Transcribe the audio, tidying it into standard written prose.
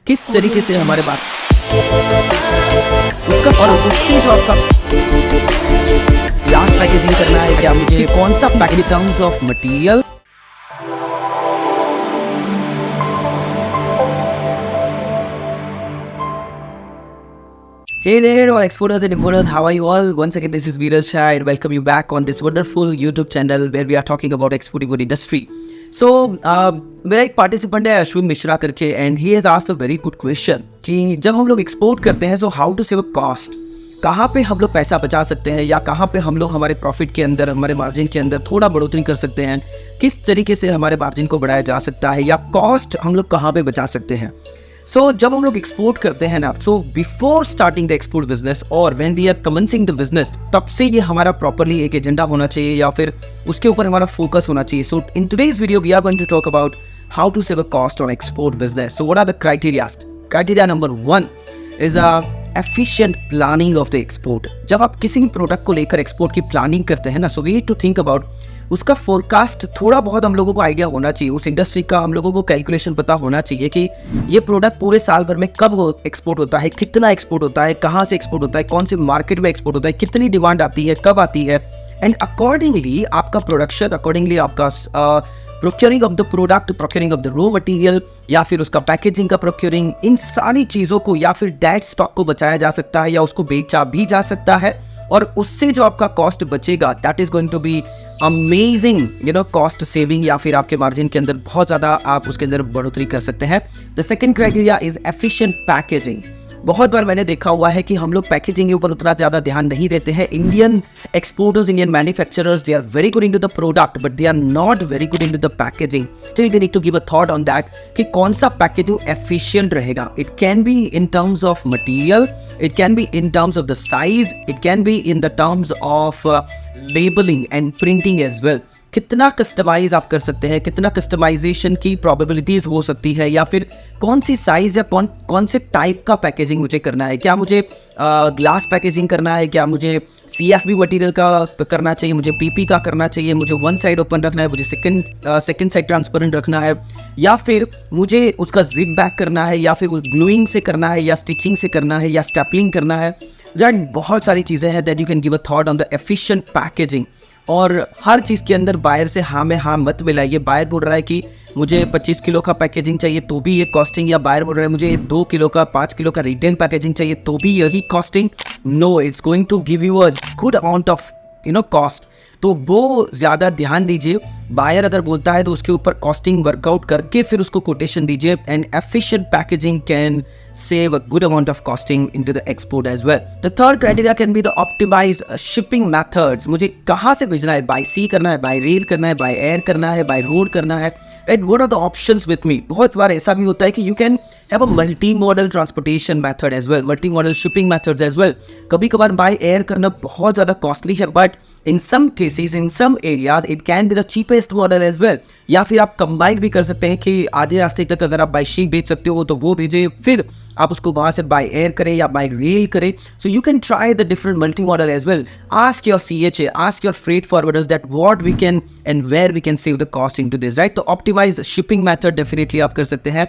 किस तरीके से हमारे पास उसका और उसके जो आपका लास्ट पैकेजिंग करना है, क्या मुझे कौन सा packaging terms of material. Hey there, all exporters and importers, how are you all? Once again, this is Viral Shah and welcome you back on this wonderful YouTube channel where we are talking about export industry. So, मेरा एक participant है अश्विन मिश्रा करके and he has asked a very good question कि जब हम लोग export करते हैं so how to save a cost, कहाँ पे हम लोग पैसा बचा सकते हैं या कहाँ पे हम लोग हमारे प्रॉफिट के अंदर, हमारे मार्जिन के अंदर थोड़ा बढ़ोतरी कर सकते हैं, किस तरीके से हमारे मार्जिन को बढ़ाया जा सकता है या कॉस्ट हम लोग कहाँ पे बचा सकते हैं। सो जब हम लोग एक्सपोर्ट करते हैं ना, so before starting the export business और when we are commencing the business, तब से ये हमारा प्रॉपरली एक एजेंडा होना चाहिए या फिर उसके ऊपर हमारा फोकस होना चाहिए। So in today's video we are going to talk about how to save a cost on export business. So what are the criterias. Criteria number 1 is efficient planning of the export. जब आप किसी भी product को लेकर export की planning करते हैं ना, so we need to think about उसका फोरकास्ट, थोड़ा बहुत हम लोगों को आइडिया होना चाहिए, उस इंडस्ट्री का हम लोगों को कैलकुलेशन पता होना चाहिए कि ये प्रोडक्ट पूरे साल भर में कब एक्सपोर्ट होता है, कितना एक्सपोर्ट होता है, कहाँ से एक्सपोर्ट होता है, कौन से मार्केट में एक्सपोर्ट होता है, कितनी डिमांड आती है, कब आती है, एंड अकॉर्डिंगली आपका प्रोडक्शन, अकॉर्डिंगली आपका procuring of the product, procuring of the raw material या फिर उसका पैकेजिंग का प्रोक्योरिंग, इन सारी चीज़ों को या फिर डेड स्टॉक को बचाया जा सकता है या उसको बेचा भी जा सकता है और उससे जो आपका कॉस्ट बचेगा that is going to be amazing cost saving या फिर आपके मार्जिन के अंदर बहुत ज़्यादा आप उसके अंदर बढ़ोतरी कर सकते हैं। The second criteria is efficient packaging. बहुत बार मैंने देखा हुआ है कि हम लोग पैकेजिंग के ऊपर उतना ज़्यादा ध्यान नहीं देते हैं। Indian exporters, Indian manufacturers, they are very good into the product but they are not very good into the packaging. So you need to give a thought on that कि कौन सा पैकेजिंग एफिशिएंट रहेगा। It can be in terms of material, it can be in terms of the size, it can be in the terms of labelling and printing as well. कितना customise आप कर सकते हैं, कितना कस्टमाइजेशन की probabilities हो सकती है या फिर कौन सी साइज या कौन से टाइप का पैकेजिंग मुझे करना है। क्या मुझे ग्लास पैकेजिंग करना है, क्या मुझे CFB मटेरियल का करना चाहिए, मुझे PP का करना चाहिए, मुझे वन साइड ओपन रखना है, मुझे सेकंड साइड ट्रांसपेरेंट रखना है, या फिर मुझे उसका जिप बैक करना है, या फिर ग्लूइंग से करना है, या स्टिचिंग से करना है, या स्टेपलिंग करना है। बहुत सारी चीज़ें हैं that you can give a thought on the efficient packaging. और हर चीज़ के अंदर बायर से हाँ में हाँ मत मिलाइए। बायर बोल रहा है कि मुझे 25 किलो का पैकेजिंग चाहिए तो भी ये कॉस्टिंग, या बायर बोल रहा है मुझे 2 किलो का 5 किलो का रिटेल पैकेजिंग चाहिए तो भी यही costing. No, it's going to give you a good amount of cost. तो वो ज़्यादा ध्यान दीजिए। बायर अगर बोलता है तो उसके ऊपर कॉस्टिंग वर्कआउट करके फिर उसको कोटेशन दीजिए। And efficient packaging can save a good amount of costing into the export as well. The third criteria can be the optimized shipping methods. मुझे कहाँ से भेजना है, by sea करना है, by rail करना है, by air करना है, by road करना है, and what are the options with me? बहुत बार ऐसा भी होता है कि you can have a multi-modal transportation method as well, multi-modal shipping methods as well. कभी कभार by air करना बहुत ज़्यादा costly है, but in some cases, in some areas, it can be the cheapest model as well. या फिर आप combine भी कर सकते हैं कि आधे रास्ते तक अगर आप by ship भेज सकते हो तो वो भेजे, फिर आप उसको वहाँ से बाय एयर करें या बाय रेल करें। So you can try the different multi model as well. Ask your CHA, ask your freight forwarders that what we can and where we can save the cost into this, right. तो optimise shipping method definitely आप कर सकते हैं।